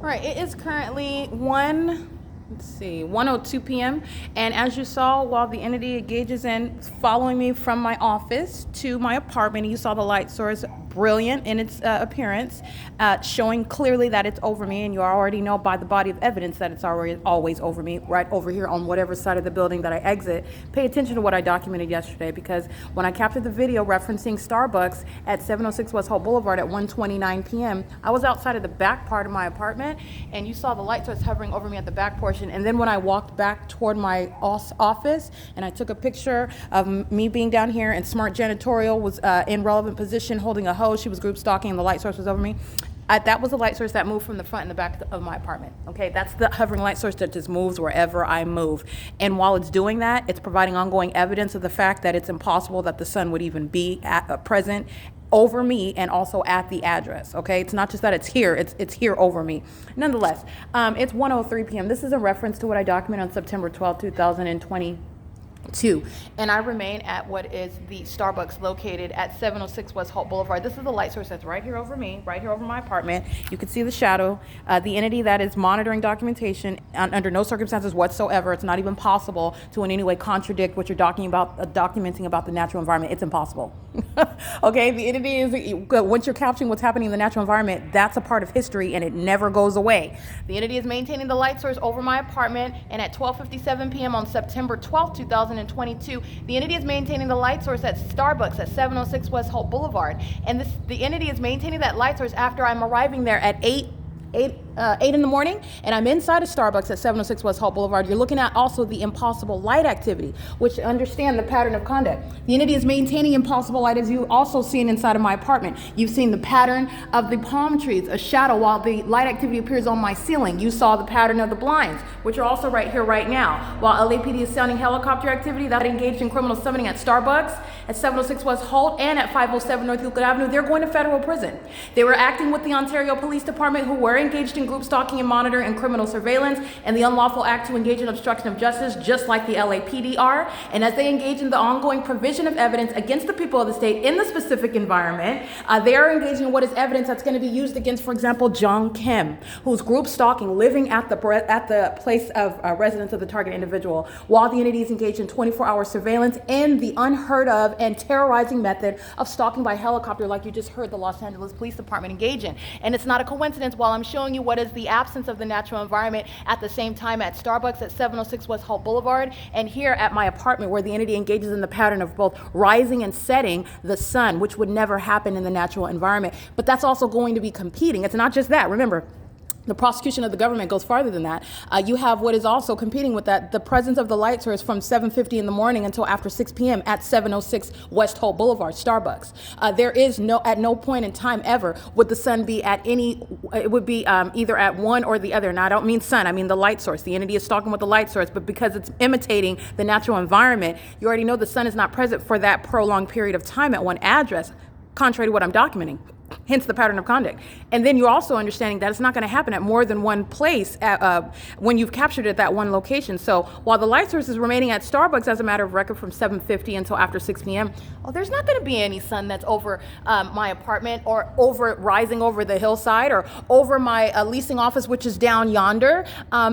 All right, it is currently 1:02 p.m. And as you saw, while the entity engages in following me from my office to my apartment, you saw the light source brilliant in its appearance, showing clearly that it's over me, and you already know by the body of evidence that it's always over me, right over here on whatever side of the building that I exit. Pay attention to what I documented yesterday, because when I captured the video referencing Starbucks at 706 West Holt Boulevard at 1:29 p.m., I was outside of the back part of my apartment, and you saw the light source hovering over me at the back portion. And then when I walked back toward my office and I took a picture of me being down here, and Smart Janitorial was in relevant position holding a hose. She was group stalking, and the light source was over me. That was the light source that moved from the front and the back of my apartment. Okay, that's the hovering light source that just moves wherever I move. And while it's doing that, it's providing ongoing evidence of the fact that it's impossible that the sun would even be present over me and also at the address. Okay, it's not just that it's here, it's here over me. Nonetheless, it's 1:03 p.m. This is a reference to what I documented on September 12, 2022. And I remain at what is the Starbucks located at 706 West Holt Boulevard. This is the light source that's right here over me, right here over my apartment. You can see the shadow. The entity that is monitoring documentation, under no circumstances whatsoever, it's not even possible to in any way contradict what you're documenting about the natural environment. It's impossible. Okay, the entity is, once you're capturing what's happening in the natural environment, that's a part of history and it never goes away. The entity is maintaining the light source over my apartment, and at 12:57 p.m. on September 12, 2022, the entity is maintaining the light source at Starbucks at 706 West Holt Boulevard. And the entity is maintaining that light source after I'm arriving there at 8 in the morning, and I'm inside of Starbucks at 706 West Holt Boulevard. You're looking at also the impossible light activity, which understand the pattern of conduct. The entity is maintaining impossible light, as you also seen inside of my apartment. You've seen the pattern of the palm trees, a shadow while the light activity appears on my ceiling. You saw the pattern of the blinds, which are also right here right now. While LAPD is sounding helicopter activity that engaged in criminal summoning at Starbucks, at 706 West Holt, and at 507 North Euclid Avenue, they're going to federal prison. They were acting with the Ontario Police Department, who were engaged in group stalking and monitoring and criminal surveillance and the unlawful act to engage in obstruction of justice, just like the LAPD are. And as they engage in the ongoing provision of evidence against the people of the state in the specific environment, they are engaging in what is evidence that's going to be used against, for example, John Kim, who's group stalking, living at the place of residence of the target individual, while the entity is engaged in 24-hour surveillance and the unheard of and terrorizing method of stalking by helicopter, like you just heard the Los Angeles Police Department engage in. And it's not a coincidence while I'm showing you what is the absence of the natural environment at the same time at Starbucks at 706 West Holt Boulevard, and here at my apartment, where the entity engages in the pattern of both rising and setting the sun, which would never happen in the natural environment. But that's also going to be competing. It's not just that. Remember, the prosecution of the government goes farther than that. You have what is also competing with that, the presence of the light source from 7:50 in the morning until after 6 p.m. at 706 West Holt Boulevard, Starbucks. There is at no point in time ever would the sun be at it would be either at one or the other. Now, I don't mean sun, I mean the light source. The entity is stalking with the light source, but because it's imitating the natural environment, you already know the sun is not present for that prolonged period of time at one address, contrary to what I'm documenting. Hence the pattern of conduct. And then you're also understanding that it's not going to happen at more than one place when you've captured it at that one location. So while the light source is remaining at Starbucks as a matter of record from 7:50 until after 6 p.m., there's not going to be any sun that's over my apartment or rising over the hillside or over my leasing office, which is down yonder,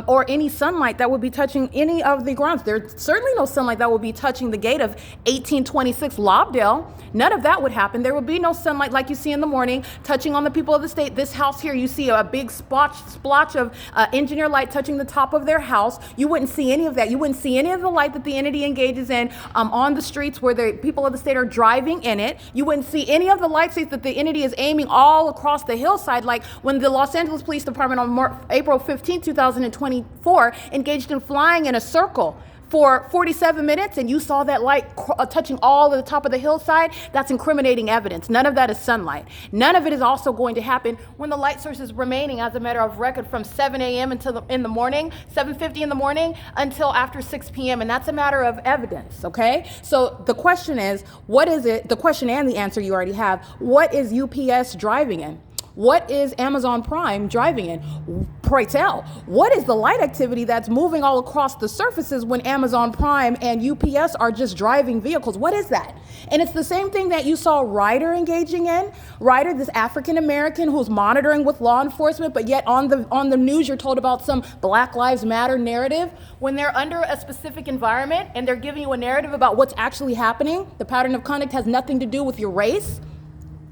or any sunlight that would be touching any of the grounds. There's certainly no sunlight that would be touching the gate of 1826 Lobdell. None of that would happen. There would be no sunlight like you see in the morning touching on the people of the state. This house here, you see a big splotch of engineer light touching the top of their house. You wouldn't see any of that. You wouldn't see any of the light that the entity engages in on the streets where the people of the state are driving in it. You wouldn't see any of the light states that the entity is aiming all across the hillside, like when the Los Angeles Police Department on April 15, 2024 engaged in flying in a circle for 47 minutes, and you saw that light touching all of the top of the hillside. That's incriminating evidence. None of that is sunlight. None of it is also going to happen when the light source is remaining as a matter of record from 7 a.m. until in the morning, 7:50 in the morning until after 6 p.m. And that's a matter of evidence, okay? So the question is, what is it? The question and the answer you already have. What is UPS driving in? What is Amazon Prime driving in? Pray tell, what is the light activity that's moving all across the surfaces when Amazon Prime and UPS are just driving vehicles? What is that? And it's the same thing that you saw Ryder engaging in. Ryder, this African American who's monitoring with law enforcement, but yet on the news you're told about some Black Lives Matter narrative. When they're under a specific environment and they're giving you a narrative about what's actually happening, the pattern of conduct has nothing to do with your race.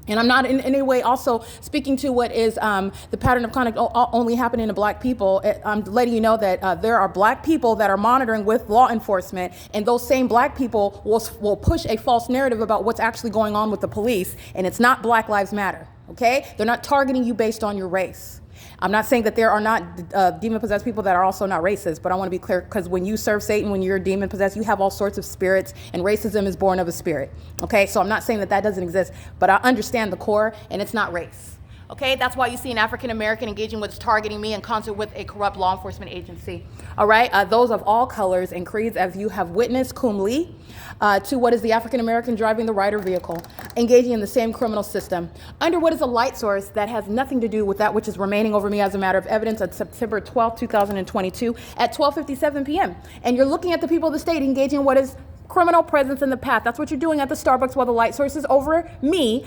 And I'm not in any way also speaking to what is the pattern of conduct only happening to Black people. I'm letting you know that there are Black people that are monitoring with law enforcement, and those same Black people will push a false narrative about what's actually going on with the police, and it's not Black Lives Matter, okay? They're not targeting you based on your race. I'm not saying that there are not demon-possessed people that are also not racist, but I want to be clear, because when you serve Satan, when you're demon-possessed, you have all sorts of spirits, and racism is born of a spirit, okay? So I'm not saying that that doesn't exist, but I understand the core, and it's not race, okay? That's why you see an African-American engaging with targeting me in concert with a corrupt law enforcement agency, all right? Those of all colors and creeds, as you have witnessed cum lee, to what is the African-American driving the Ryder vehicle, engaging in the same criminal system, under what is a light source that has nothing to do with that which is remaining over me as a matter of evidence on September 12, 2022 at 12:57 p.m. And you're looking at the people of the state engaging in what is criminal presence in the path. That's what you're doing at the Starbucks while the light source is over me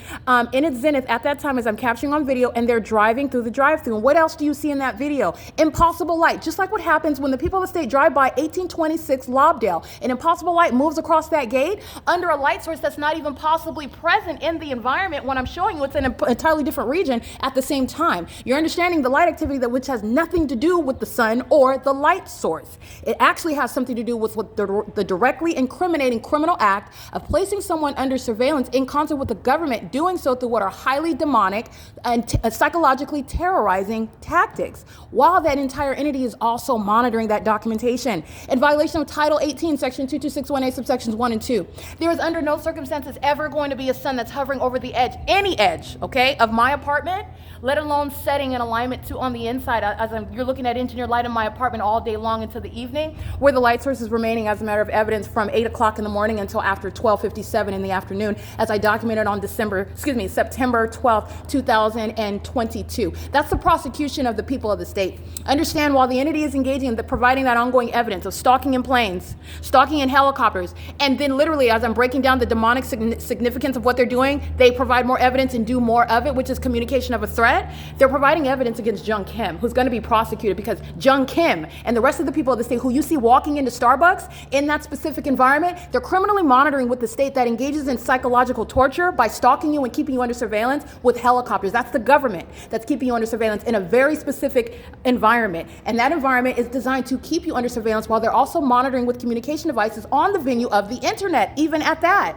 in its zenith at that time as I'm capturing on video, and they're driving through the drive-thru. And what else do you see in that video? Impossible light, just like what happens when the people of the state drive by 1826 Lobdell. An impossible light moves across that gate under a light source that's not even possibly present in the environment when I'm showing you it's in an entirely different region at the same time. You're understanding the light activity that which has nothing to do with the sun or the light source. It actually has something to do with what the directly incriminating criminal act of placing someone under surveillance in concert with the government, doing so through what are highly demonic and psychologically terrorizing tactics, while that entire entity is also monitoring that documentation in violation of Title 18, Section 22618, subsections 1 and 2. There is under no circumstances ever going to be a sun that's hovering over the edge, any edge, okay, of my apartment, let alone setting in alignment to on the inside, as you're looking at engineered light in my apartment all day long into the evening, where the light source is remaining as a matter of evidence from 8 o'clock in the morning until after 12:57 in the afternoon, as I documented on September 12th, 2022. That's the prosecution of the people of the state. Understand, while the entity is engaging in providing that ongoing evidence of stalking in planes, stalking in helicopters, and then literally as I'm breaking down the demonic significance of what they're doing, they provide more evidence and do more of it, which is communication of a threat. They're providing evidence against Jung Kim, who's going to be prosecuted, because Jung Kim and the rest of the people of the state who you see walking into Starbucks in that specific environment, they're criminally monitoring with the state that engages in psychological torture by stalking you and keeping you under surveillance with helicopters. That's the government that's keeping you under surveillance in a very specific environment. And that environment is designed to keep you under surveillance while they're also monitoring with communication devices on the venue of the internet, even at that.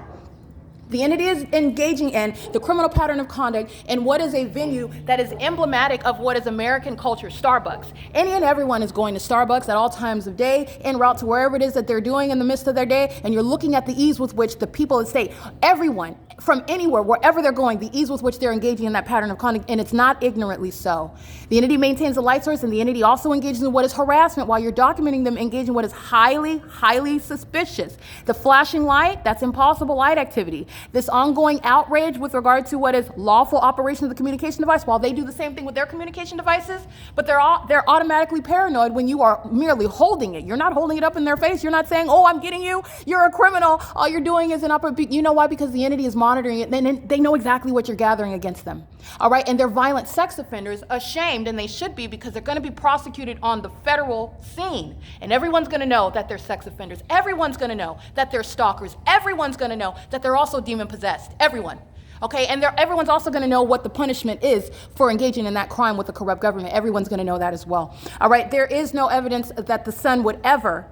The entity is engaging in the criminal pattern of conduct in what is a venue that is emblematic of what is American culture, Starbucks. Any and everyone is going to Starbucks at all times of day, en route to wherever it is that they're doing in the midst of their day, and you're looking at the ease with which the people of the state, everyone, from anywhere, wherever they're going, the ease with which they're engaging in that pattern of conduct, and it's not ignorantly so. The entity maintains the light source, and the entity also engages in what is harassment while you're documenting them engaging in what is highly, highly suspicious. The flashing light, that's impossible light activity. This ongoing outrage with regard to what is lawful operation of the communication device, while they do the same thing with their communication devices, but they're automatically paranoid when you are merely holding it. You're not holding it up in their face. You're not saying, oh, I'm getting you. You're a criminal. All you're doing is you know why? Because the entity is monitoring it. Then they know exactly what you're gathering against them. All right. And they're violent sex offenders, ashamed, and they should be, because they're going to be prosecuted on the federal scene. And everyone's going to know that they're sex offenders. Everyone's going to know that they're stalkers. Everyone's going to know that they're also demon-possessed. Everyone. Okay, and everyone's also going to know what the punishment is for engaging in that crime with the corrupt government. Everyone's going to know that as well. All right, there is no evidence that the sun would ever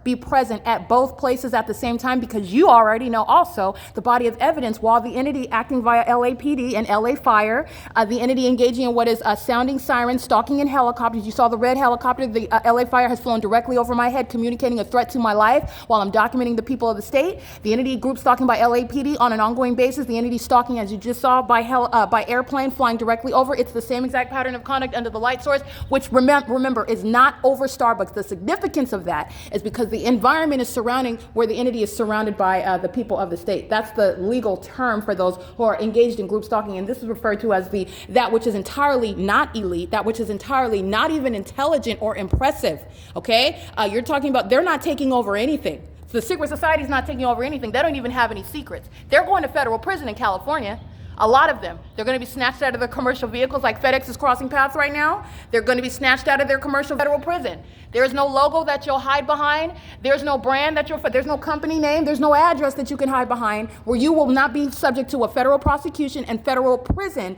be present at both places at the same time, because you already know also the body of evidence, while the entity acting via LAPD and LA Fire, the entity engaging in what is sounding sirens, stalking in helicopters. You saw the red helicopter. The LA Fire has flown directly over my head, communicating a threat to my life while I'm documenting the people of the state. The entity group stalking by LAPD on an ongoing basis. The entity stalking, as you just saw, by airplane flying directly over. It's the same exact pattern of conduct under the light source, which remember is not over Starbucks. The significance of that is because the environment is surrounding where the entity is surrounded by the people of the state. That's the legal term for those who are engaged in group stalking, and this is referred to as that which is entirely not elite, that which is entirely not even intelligent or impressive, okay? You're talking about they're not taking over anything. The secret society is not taking over anything. They don't even have any secrets. They're going to federal prison in California. A lot of them. They're going to be snatched out of their commercial vehicles, like FedEx is crossing paths right now. They're going to be snatched out of their commercial federal prison. There is no logo that you'll hide behind. There's no brand that there's no company name. There's no address that you can hide behind, where you will not be subject to a federal prosecution and federal prison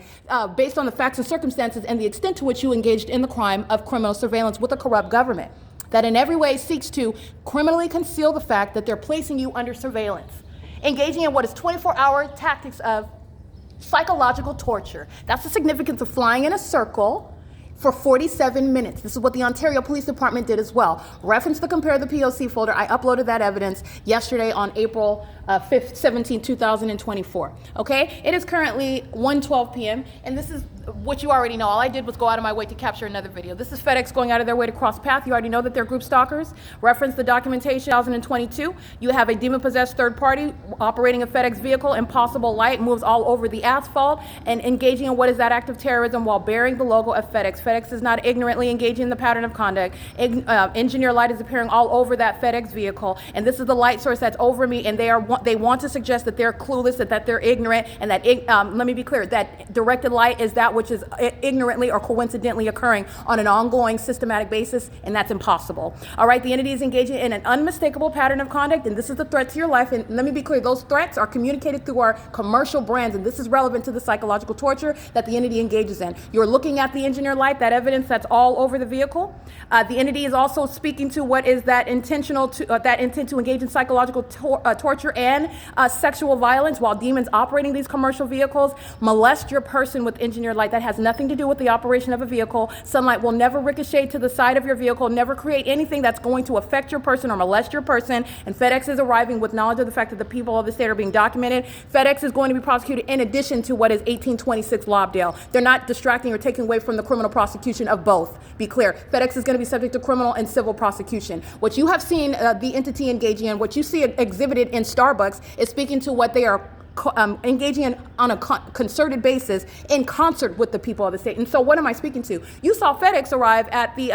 based on the facts and circumstances and the extent to which you engaged in the crime of criminal surveillance with a corrupt government that in every way seeks to criminally conceal the fact that they're placing you under surveillance, engaging in what is 24-hour tactics of psychological torture. That's the significance of flying in a circle for 47 minutes. This is what the Ontario Police Department did as well. Reference the Compare the P.O.C. folder. I uploaded that evidence yesterday on April 5th, 17, 2024. Okay? It is currently 1:12 p.m. and this is what you already know. All I did was go out of my way to capture another video. This is FedEx going out of their way to cross path. You already know that they're group stalkers. Reference the documentation 2022. You have a demon-possessed third party operating a FedEx vehicle in possible light, moves all over the asphalt, and engaging in what is that act of terrorism while bearing the logo of FedEx. FedEx is not ignorantly engaging in the pattern of conduct. Engineer light is appearing all over that FedEx vehicle, and this is the light source that's over me, and they want to suggest that they're clueless, that they're ignorant, and that, let me be clear, that directed light is that which is ignorantly or coincidentally occurring on an ongoing systematic basis, and that's impossible. All right, the entity is engaging in an unmistakable pattern of conduct, and this is the threat to your life, and let me be clear, those threats are communicated through our commercial brands, and this is relevant to the psychological torture that the entity engages in. You're looking at the engineer light, that evidence that's all over the vehicle. The entity is also speaking to what is that intent to engage in psychological torture and sexual violence while demons operating these commercial vehicles molest your person with engineered light. That has nothing to do with the operation of a vehicle. Sunlight will never ricochet to the side of your vehicle, never create anything that's going to affect your person or molest your person. And FedEx is arriving with knowledge of the fact that the people of the state are being documented. FedEx is going to be prosecuted in addition to what is 1826 Lobdell. They're not distracting or taking away from the criminal prosecution of both. Be clear. FedEx is going to be subject to criminal and civil prosecution. What you have seen the entity engaging in, what you see exhibited in Starbucks, is speaking to what they are engaging in on a concerted basis in concert with the people of the state. And so what am I speaking to? You saw FedEx arrive at the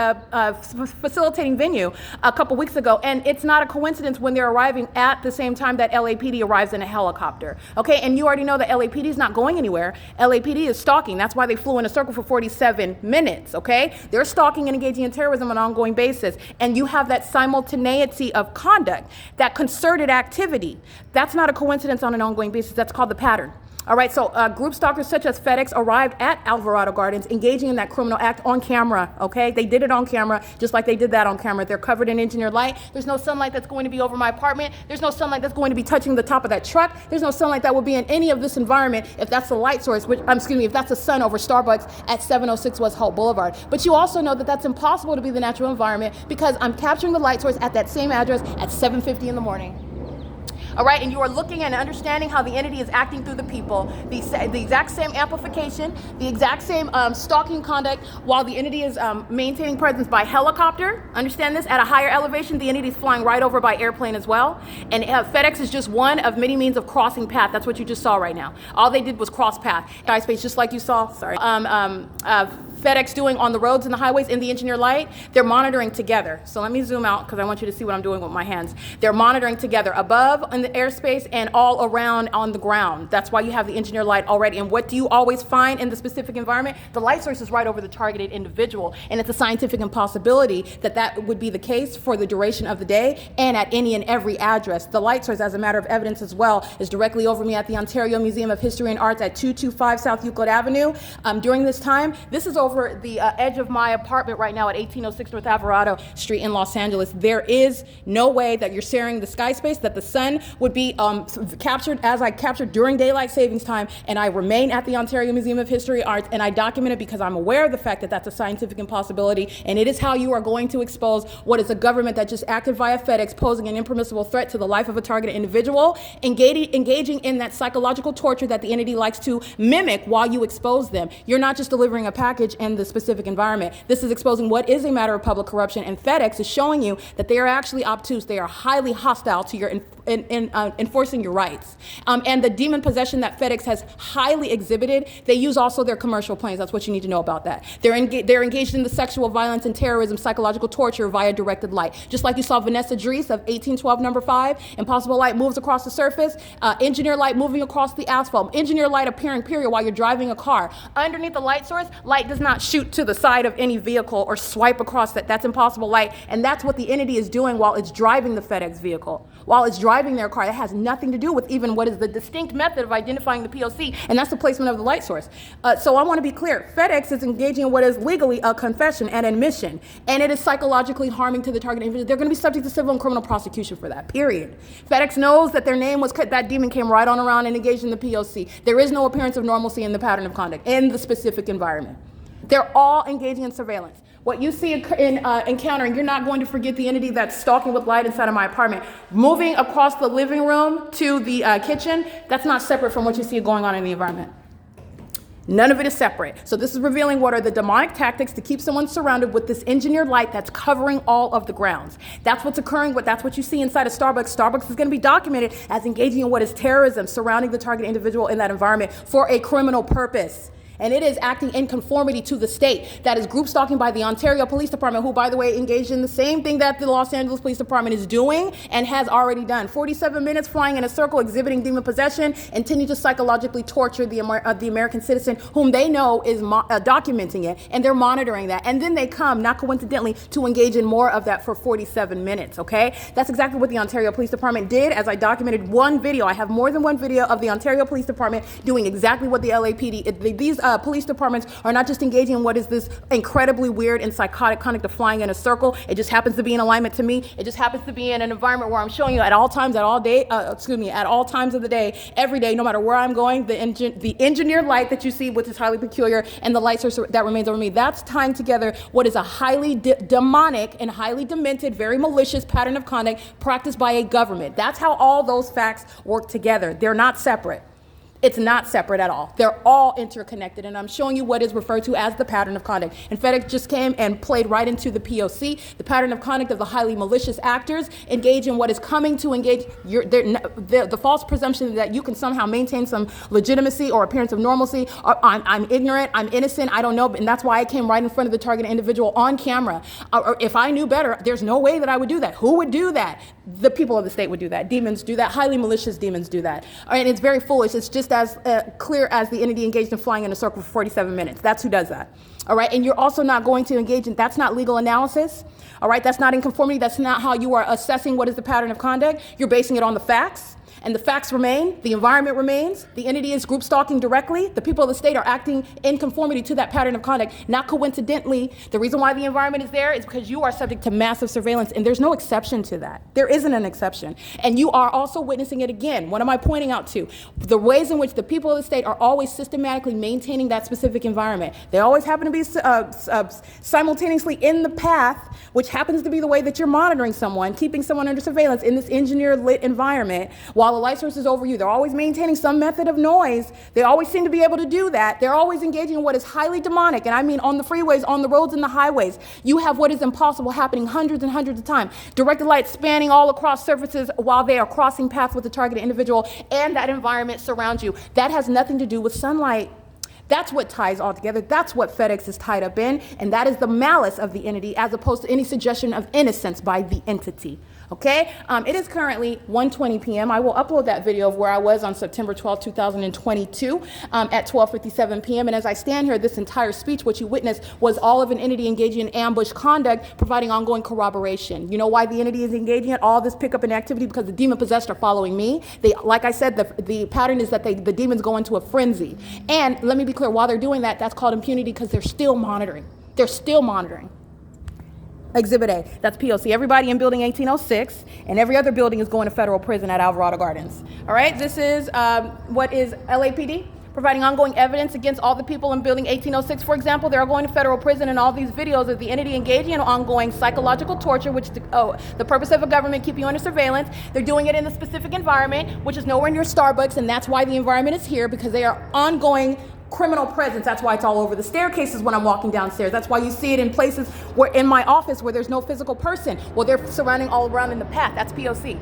facilitating venue a couple weeks ago, and it's not a coincidence when they're arriving at the same time that LAPD arrives in a helicopter. Okay, and you already know that LAPD is not going anywhere. LAPD is stalking. That's why they flew in a circle for 47 minutes, okay? They're stalking and engaging in terrorism on an ongoing basis, and you have that simultaneity of conduct, that concerted activity. That's not a coincidence on an ongoing basis. That's called the pattern. All right, so group stalkers such as FedEx arrived at Alvarado Gardens engaging in that criminal act on camera, okay? They did it on camera, just like they did that on camera. They're covered in engineered light. There's no sunlight that's going to be over my apartment. There's no sunlight that's going to be touching the top of that truck. There's no sunlight that will be in any of this environment if that's the light source, if that's the sun over Starbucks at 706 West Holt Boulevard. But you also know that that's impossible to be the natural environment because I'm capturing the light source at that same address at 7:50 in the morning. All right, and you are looking and understanding how the entity is acting through the people. The exact same amplification, the exact same stalking conduct, while the entity is maintaining presence by helicopter. Understand this, at a higher elevation, the entity is flying right over by airplane as well. And FedEx is just one of many means of crossing path. That's what you just saw right now. All they did was cross path. Sky space, just like you saw, FedEx doing on the roads and the highways in the engineered light, they're monitoring together. So let me zoom out because I want you to see what I'm doing with my hands. They're monitoring together above in the airspace and all around on the ground. That's why you have the engineered light already. And what do you always find in the specific environment? The light source is right over the targeted individual. And it's a scientific impossibility that that would be the case for the duration of the day and at any and every address. The light source, as a matter of evidence as well, is directly over me at the Ontario Museum of History and Arts at 225 South Euclid Avenue. During this time, this is over the edge of my apartment right now at 1806 North Alvarado Street in Los Angeles. There is no way that you're sharing the sky space, that the sun would be captured as I captured during daylight savings time, and I remain at the Ontario Museum of History and Arts, and I document it because I'm aware of the fact that that's a scientific impossibility, and it is how you are going to expose what is a government that just acted via FedEx, posing an impermissible threat to the life of a targeted individual, engaging in that psychological torture that the entity likes to mimic while you expose them. You're not just delivering a package in the specific environment. This is exposing what is a matter of public corruption, and FedEx is showing you that they are actually obtuse. They are highly hostile to your enforcing your rights. And the demon possession that FedEx has highly exhibited, they use also their commercial planes. That's what you need to know about that. They're engaged in the sexual violence and terrorism, psychological torture via directed light. Just like you saw Vanessa Dries of 1812 number 5, impossible light moves across the surface, engineer light moving across the asphalt, engineer light appearing period while you're driving a car. Underneath the light source, light does not shoot to the side of any vehicle or swipe across that. That's impossible light, and that's what the entity is doing while it's driving the FedEx vehicle. While it's driving their car, it has nothing to do with even what is the distinct method of identifying the P.O.C., and that's the placement of the light source. So I want to be clear, FedEx is engaging in what is legally a confession and admission, and it is psychologically harming to the target individual. They're going to be subject to civil and criminal prosecution for that, period. FedEx knows that their name was cut, that demon came right on around and engaged in the P.O.C. There is no appearance of normalcy in the pattern of conduct in the specific environment. They're all engaging in surveillance. What you see in encountering, you're not going to forget the entity that's stalking with light inside of my apartment. Moving across the living room to the kitchen, that's not separate from what you see going on in the environment. None of it is separate. So this is revealing what are the demonic tactics to keep someone surrounded with this engineered light that's covering all of the grounds. That's what's occurring. That's what you see inside of Starbucks. Starbucks is going to be documented as engaging in what is terrorism surrounding the target individual in that environment for a criminal purpose. And it is acting in conformity to the state. That is group stalking by the Ontario Police Department, who, by the way, engaged in the same thing that the Los Angeles Police Department is doing and has already done. 47 minutes flying in a circle, exhibiting demon possession, intending to psychologically torture the American citizen, whom they know is documenting it, and they're monitoring that. And then they come, not coincidentally, to engage in more of that for 47 minutes, okay? That's exactly what the Ontario Police Department did. As I documented one video, I have more than one video of the Ontario Police Department doing exactly what the LAPD, these police departments are not just engaging in what is this incredibly weird and psychotic conduct of flying in a circle. It just happens to be in alignment to me. It just happens to be in an environment where I'm showing you at all times, at all times of the day, every day, no matter where I'm going, the engineered light that you see, which is highly peculiar, and the light source that remains over me. That's tying together what is a highly demonic and highly demented, very malicious pattern of conduct practiced by a government. That's how all those facts work together. They're not separate. It's not separate at all. They're all interconnected, and I'm showing you what is referred to as the pattern of conduct. And FedEx just came and played right into the P.O.C., the pattern of conduct of the highly malicious actors engage in what is coming to engage the false presumption that you can somehow maintain some legitimacy or appearance of normalcy. Or I'm ignorant, I'm innocent, I don't know, and that's why I came right in front of the target individual on camera. Or if I knew better, there's no way that I would do that. Who would do that? The people of the state would do that. Demons do that. Highly malicious demons do that. And it's very foolish. It's just as clear as the entity engaged in flying in a circle for 47 minutes. That's who does that. All right. And you're also not going to engage in, that's not legal analysis. All right. That's not in conformity. That's not how you are assessing what is the pattern of conduct. You're basing it on the facts. And the facts remain, the environment remains, the entity is group stalking directly, the people of the state are acting in conformity to that pattern of conduct. Not coincidentally, the reason why the environment is there is because you are subject to massive surveillance, and there's no exception to that. There isn't an exception. And you are also witnessing it again. What am I pointing out to? The ways in which the people of the state are always systematically maintaining that specific environment. They always happen to be simultaneously in the path, which happens to be the way that you're monitoring someone, keeping someone under surveillance in this engineered lit environment. While the light source is over you, they're always maintaining some method of noise. They always seem to be able to do that. They're always engaging in what is highly demonic, and I mean on the freeways, on the roads, and the highways. You have what is impossible happening hundreds and hundreds of times. Directed light spanning all across surfaces while they are crossing paths with the targeted individual, and that environment surrounds you. That has nothing to do with sunlight. That's what ties all together. That's what FedEx is tied up in, and that is the malice of the entity as opposed to any suggestion of innocence by the entity. Okay, it is currently 1:20 p.m. I will upload that video of where I was on September 12, 2022 at 12:57 p.m. And as I stand here, this entire speech, what you witnessed was all of an entity engaging in ambush conduct, providing ongoing corroboration. You know why the entity is engaging in all this pickup and activity? Because the demon possessed are following me. They, like I said, the pattern is that the demons go into a frenzy. And let me be clear, while they're doing that, that's called impunity because they're still monitoring. They're still monitoring. Exhibit A, that's P.O.C. Everybody in building 1806 and every other building is going to federal prison at Alvarado Gardens. All right, this is what is LAPD, providing ongoing evidence against all the people in building 1806. For example, they're going to federal prison, and all these videos of the entity engaging in ongoing psychological torture, which the purpose of a government keeping you under surveillance. They're doing it in a specific environment, which is nowhere near Starbucks, and that's why the environment is here, because they are ongoing criminal presence. That's why it's all over the staircases when I'm walking downstairs. That's why you see it in places where, in my office, where there's no physical person. Well, they're surrounding all around in the path. That's P.O.C.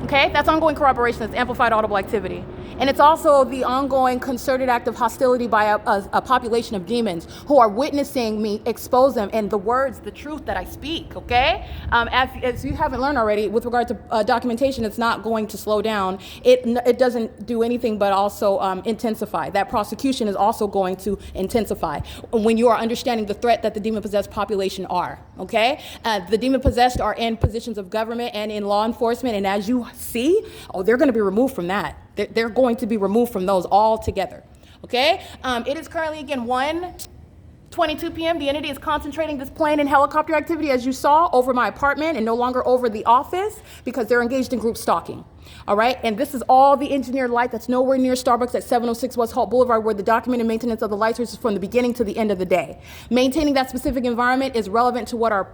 Okay, that's ongoing corroboration. That's amplified audible activity. And it's also the ongoing concerted act of hostility by a population of demons who are witnessing me expose them and the words, the truth that I speak, okay? As you haven't learned already, with regard to documentation, it's not going to slow down. It doesn't do anything but also intensify. That prosecution is also going to intensify when you are understanding the threat that the demon-possessed population are, okay? The demon-possessed are in positions of government and in law enforcement, and as you see, they're going to be removed from that. They're going to be removed from those altogether, okay? It is currently, again, 1:22 p.m. The entity is concentrating this plane and helicopter activity, as you saw, over my apartment and no longer over the office because they're engaged in group stalking, all right? And this is all the engineered light that's nowhere near Starbucks at 706 West Holt Boulevard, where the documented maintenance of the light source is from the beginning to the end of the day. Maintaining that specific environment is relevant to what our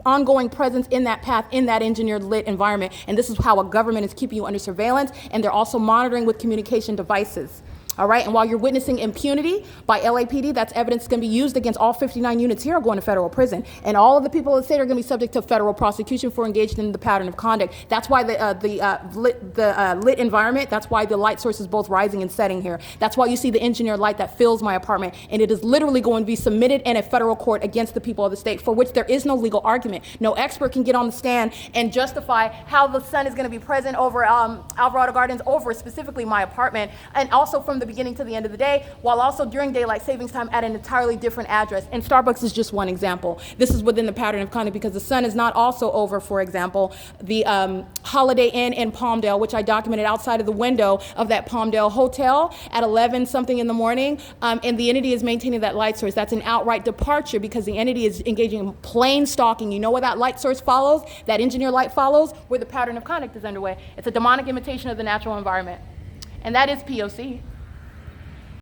ongoing presence in that path, in that engineered lit environment. And this is how a government is keeping you under surveillance, and they're also monitoring with communication devices. All right, and while you're witnessing impunity by LAPD, that's evidence going to be used against all 59 units here are going to federal prison. And all of the people in the state are going to be subject to federal prosecution for engaged in the pattern of conduct. That's why the lit environment, that's why the light source is both rising and setting here. That's why you see the engineered light that fills my apartment. And it is literally going to be submitted in a federal court against the people of the state, for which there is no legal argument. No expert can get on the stand and justify how the sun is going to be present over Alvarado Gardens, over specifically my apartment, and also from the beginning to the end of the day, while also during daylight savings time at an entirely different address. And Starbucks is just one example. This is within the pattern of conduct because the sun is not also over, for example, the Holiday Inn in Palmdale, which I documented outside of the window of that Palmdale hotel at 11 something in the morning, and the entity is maintaining that light source. That's an outright departure because the entity is engaging in plain stalking. You know where that light source follows, that engineer light follows, where the pattern of conduct is underway. It's a demonic imitation of the natural environment. And that is P.O.C.